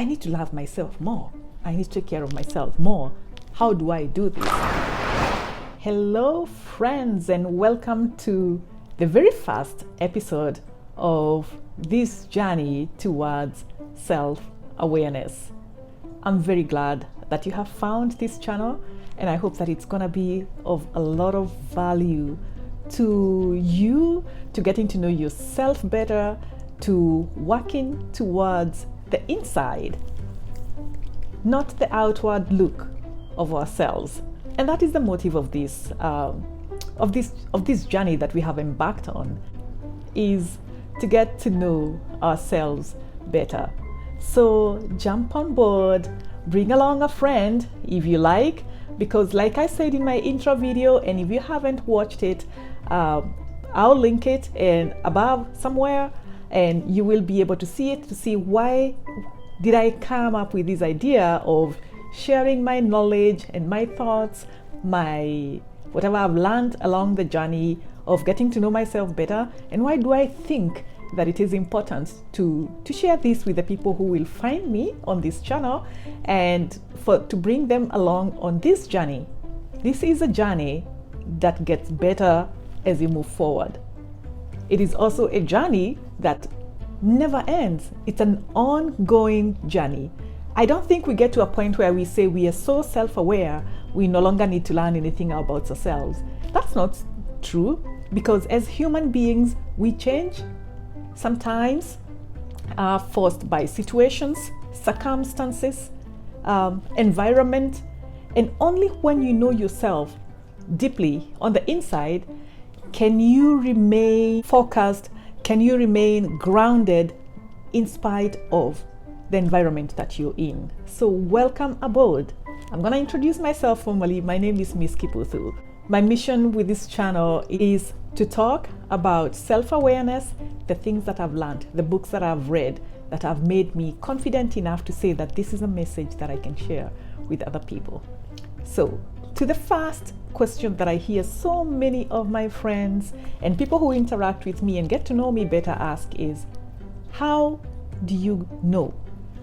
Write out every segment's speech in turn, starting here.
I need to love myself more. I need to take care of myself more. How do I do this? Hello, friends, and welcome to the very first episode of this journey towards self-awareness. I'm very glad that you have found this channel, and I hope that it's gonna be of a lot of value to you, to getting to know yourself better, to working towards the inside, not the outward look of ourselves. And that is the motive of this journey that we have embarked on, is to get to know ourselves better. So jump on board, bring along a friend if you like, because like I said in my intro video, and if you haven't watched it, I'll link it and above somewhere, and you will be able to see it, to see why did I come up with this idea of sharing my knowledge and my thoughts, whatever I've learned along the journey of getting to know myself better, and why do I think that it is important to share this with the people who will find me on this channel, and to bring them along on this journey. This is a journey that gets better as you move forward. It is also a journey that never ends. It's an ongoing journey. I don't think we get to a point where we say we are so self-aware we no longer need to learn anything about ourselves. That's not true, because as human beings we change, sometimes forced by situations, circumstances, environment, and only when you know yourself deeply on the inside can you remain focused, can you remain grounded in spite of the environment that you're in. So welcome aboard. I'm going to introduce myself formally. My name is Ms.Kibuthu. My mission with this channel is to talk about self-awareness, the things that I've learned, the books that I've read that have made me confident enough to say that this is a message that I can share with other people. So to the first question that I hear so many of my friends and people who interact with me and get to know me better ask is, how do you know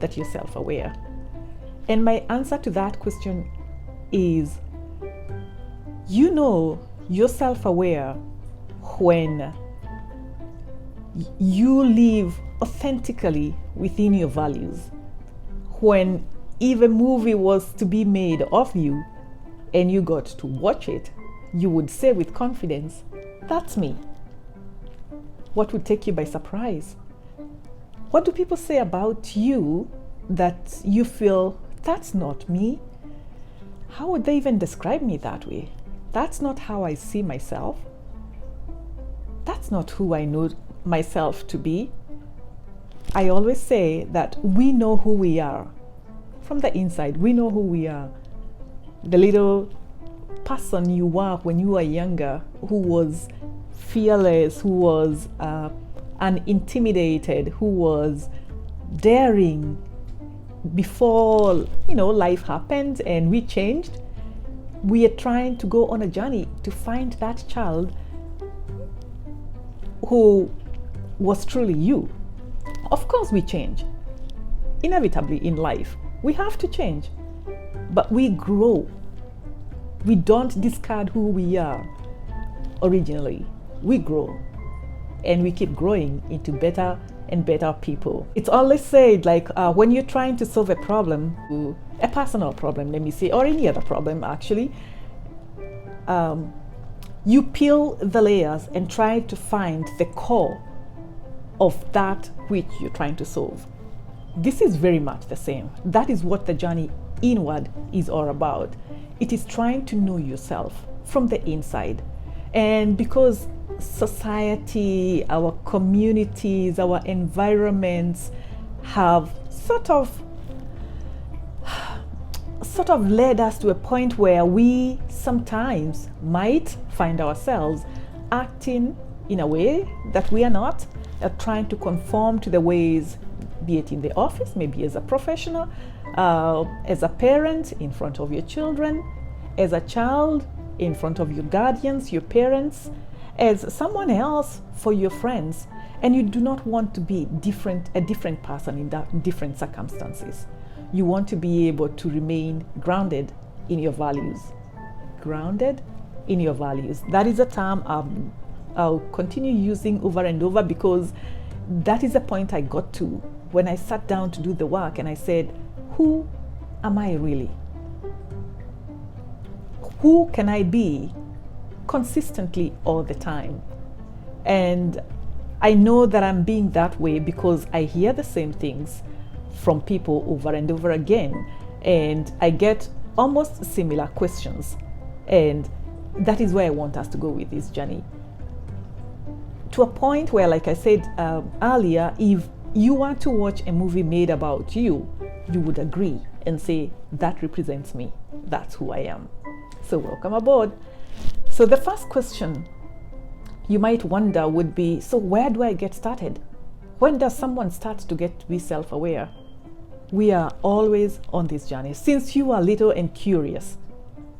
that you're self-aware? And my answer to that question is, you know you're self-aware when you live authentically within your values. When if a movie was to be made of you and you got to watch it, you would say with confidence, that's me. What would take you by surprise? What do people say about you that you feel, that's not me? How would they even describe me that way? That's not how I see myself. That's not who I know myself to be. I always say that we know who we are. From the inside, we know who we are. The little person you were when you were younger, who was fearless, who was unintimidated, who was daring before life happened and we changed. We are trying to go on a journey to find that child who was truly you. Of course we change. Inevitably in life, we have to change. But we grow. We don't discard who we are originally. We grow. And we keep growing into better and better people. It's always said, like when you're trying to solve a problem, a personal problem, let me say, or any other problem actually, you peel the layers and try to find the core of that which you're trying to solve. This is very much the same. That is what the journey inward is all about. It is trying to know yourself from the inside. And because society, our communities, our environments have sort of led us to a point where we sometimes might find ourselves acting in a way that we are not, trying to conform to the ways, be it in the office, maybe as a professional, as a parent in front of your children, as a child in front of your guardians, your parents, as someone else for your friends. And you do not want to be a different person in different circumstances. You want to be able to remain grounded in your values. Grounded in your values. That is a term I'll continue using over and over, because that is the point I got to when I sat down to do the work and I said, who am I really? Who can I be consistently all the time? And I know that I'm being that way because I hear the same things from people over and over again, and I get almost similar questions. And that is where I want us to go with this journey. To a point where, like I said earlier, if you want to watch a movie made about you, you would agree and say, that represents me. That's who I am. So welcome aboard. So the first question you might wonder would be, so where do I get started? When does someone start to get to be self-aware? We are always on this journey. Since you are little and curious,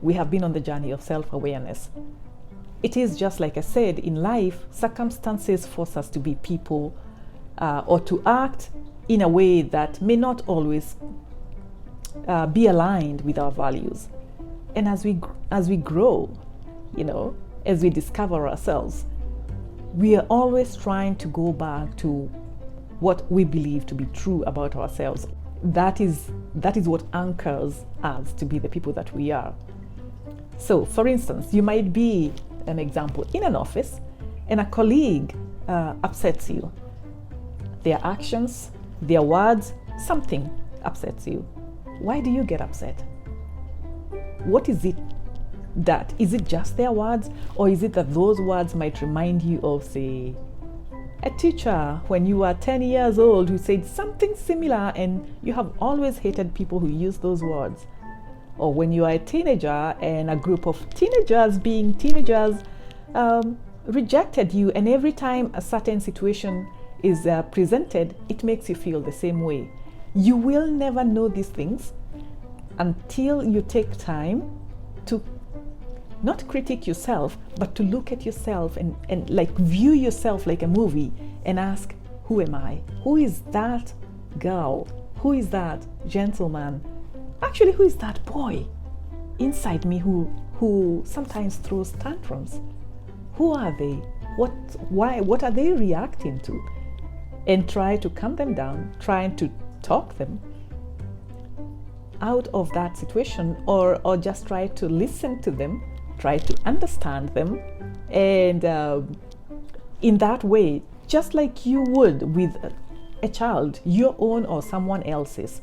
we have been on the journey of self-awareness. It is just like I said, in life, circumstances force us to be people or to act in a way that may not always be aligned with our values. And as we grow, as we discover ourselves, we are always trying to go back to what we believe to be true about ourselves. That is what anchors us to be the people that we are. So, for instance, you might be, an example, in an office and a colleague upsets you. Their actions, their words, something upsets you. Why do you get upset? What is it that? Is it just their words, or is it that those words might remind you of, say, a teacher when you were 10 years old who said something similar and you have always hated people who use those words? Or when you are a teenager and a group of teenagers being teenagers rejected you, and every time a certain situation is presented, it makes you feel the same way. You will never know these things until you take time to not critique yourself, but to look at yourself and like view yourself like a movie and ask, who am I? Who is that girl? Who is that gentleman? Actually, who is that boy inside me who sometimes throws tantrums? Who are they? What are they reacting to? And try to calm them down, trying to talk them out of that situation, or just try to listen to them, try to understand them, and in that way, just like you would with a child, your own or someone else's,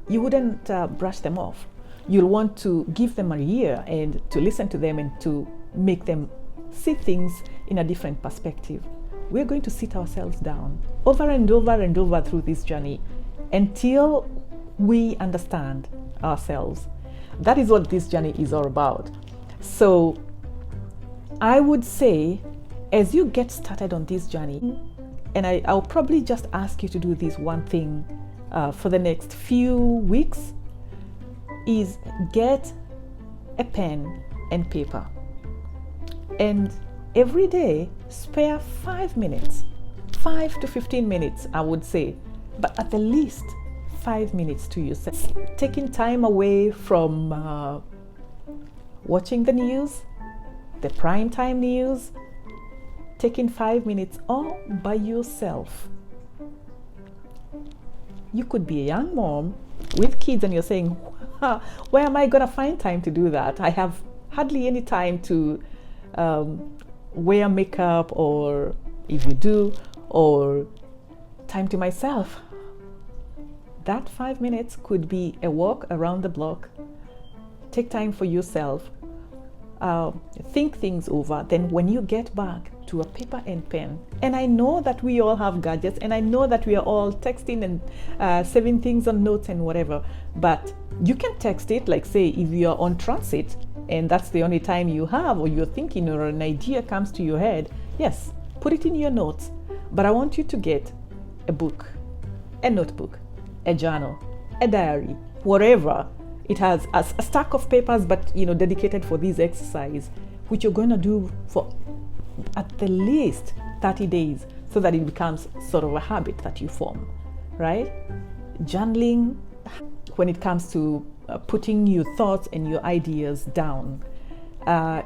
you wouldn't brush them off. You'll want to give them a ear and to listen to them and to make them see things in a different perspective. We're going to sit ourselves down over and over and over through this journey until we understand ourselves. That is what this journey is all about. So I would say, as you get started on this journey, and I'll probably just ask you to do this one thing for the next few weeks, is get a pen and paper. And every day, spare 5 minutes, 5 to 15 minutes, I would say, but at the least 5 minutes to yourself. Taking time away from watching the news, the prime time news, taking 5 minutes all by yourself. You could be a young mom with kids and you're saying, where am I going to find time to do that? I have hardly any time to wear makeup, or if you do, or time to myself. That 5 minutes could be a walk around the block. Take time for yourself. Think things over. Then when you get back to a paper and pen, and I know that we all have gadgets, and I know that we are all texting and saving things on notes and whatever, but you can text it, like say if you're on transit and that's the only time you have, or you're thinking, or an idea comes to your head, yes, put it in your notes. But I want you to get a book, a notebook, a journal, a diary, whatever. It has a stack of papers, but dedicated for this exercise, which you're going to do for at the least 30 days. so that it becomes sort of a habit that you form, right? Journaling, when it comes to putting your thoughts and your ideas down,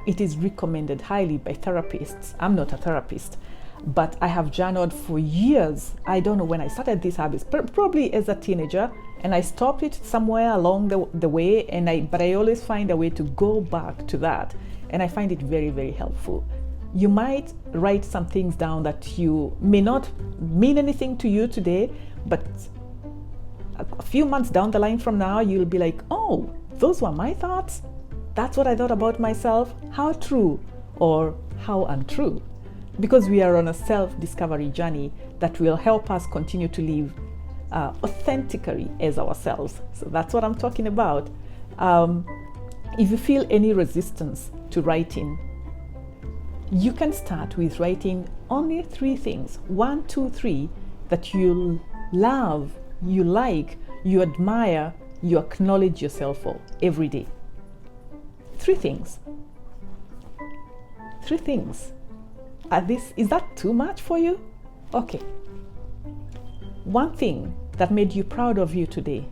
it is recommended highly by therapists. I'm not a therapist, but I have journaled for years. I don't know when I started these habits, probably as a teenager, and I stopped it somewhere along the way, but I always find a way to go back to that, and I find it very, very helpful. You might write some things down that you may not mean anything to you today, but a few months down the line from now, you'll be like, oh, those were my thoughts? That's what I thought about myself? How true or how untrue? Because we are on a self-discovery journey that will help us continue to live authentically as ourselves. So that's what I'm talking about. If you feel any resistance to writing, you can start with writing only 3 things, 1, 2, 3, that you love, you like, you admire, you acknowledge yourself for every day. 3 things. 3 things. Is that too much for you? Okay. 1 thing that made you proud of you today.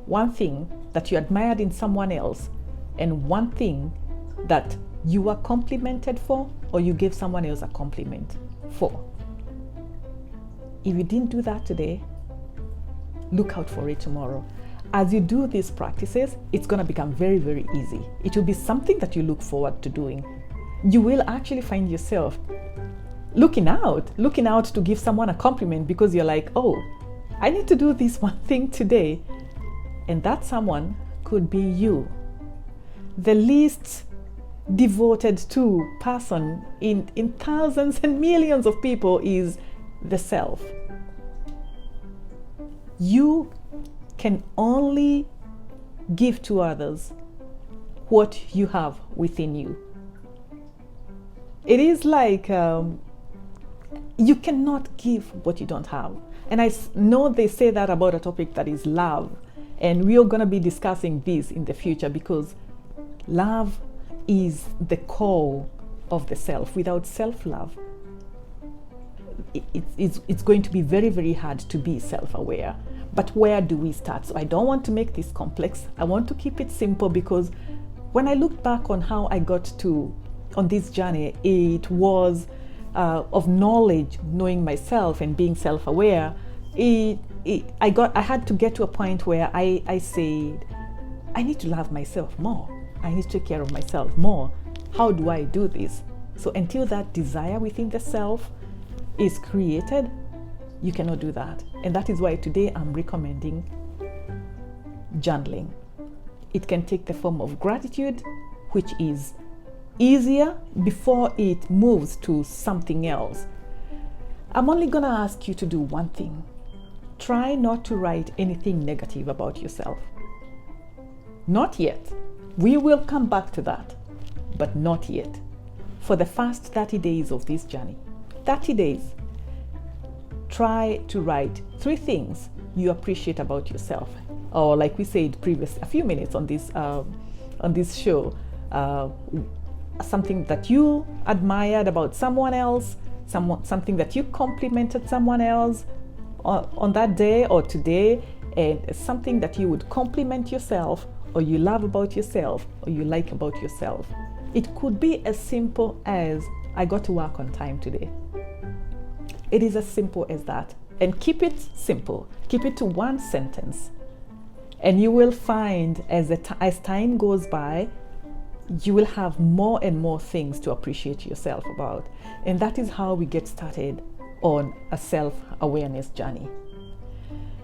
1 thing that you admired in someone else. And 1 thing that you were complimented for, or you gave someone else a compliment for. If you didn't do that today, look out for it tomorrow. As you do these practices, it's going to become very, very easy. It will be something that you look forward to doing. You will actually find yourself looking out to give someone a compliment because you're like, oh, I need to do this 1 thing today. And that someone could be you. The least devoted to person in thousands and millions of people is the self. You can only give to others what you have within you. It is like you cannot give what you don't have. And I know they say that about a topic that is love. And we are going to be discussing this in the future because love is the core of the self. Without self-love, it's going to be very, very hard to be self-aware. But where do we start? So I don't want to make this complex. I want to keep it simple because when I look back on how I got on this journey, it was of knowledge, knowing myself and being self-aware. I had to get to a point where I said, I need to love myself more. I need to take care of myself more. How do I do this? So until that desire within the self is created, you cannot do that. And that is why today I'm recommending journaling. It can take the form of gratitude, which is easier before it moves to something else. I'm only going to ask you to do 1 thing. Try not to write anything negative about yourself. Not yet. We will come back to that, but not yet. For the first 30 days of this journey, 30 days, try to write 3 things you appreciate about yourself. Or like we said a few minutes on this show, something that you admired about someone else, something that you complimented someone else on that day or today, and something that you would compliment yourself, or you love about yourself, or you like about yourself. It could be as simple as, I got to work on time today. It is as simple as that. And keep it simple. Keep it to 1 sentence. And you will find as time goes by, you will have more and more things to appreciate yourself about. And that is how we get started on a self-awareness journey.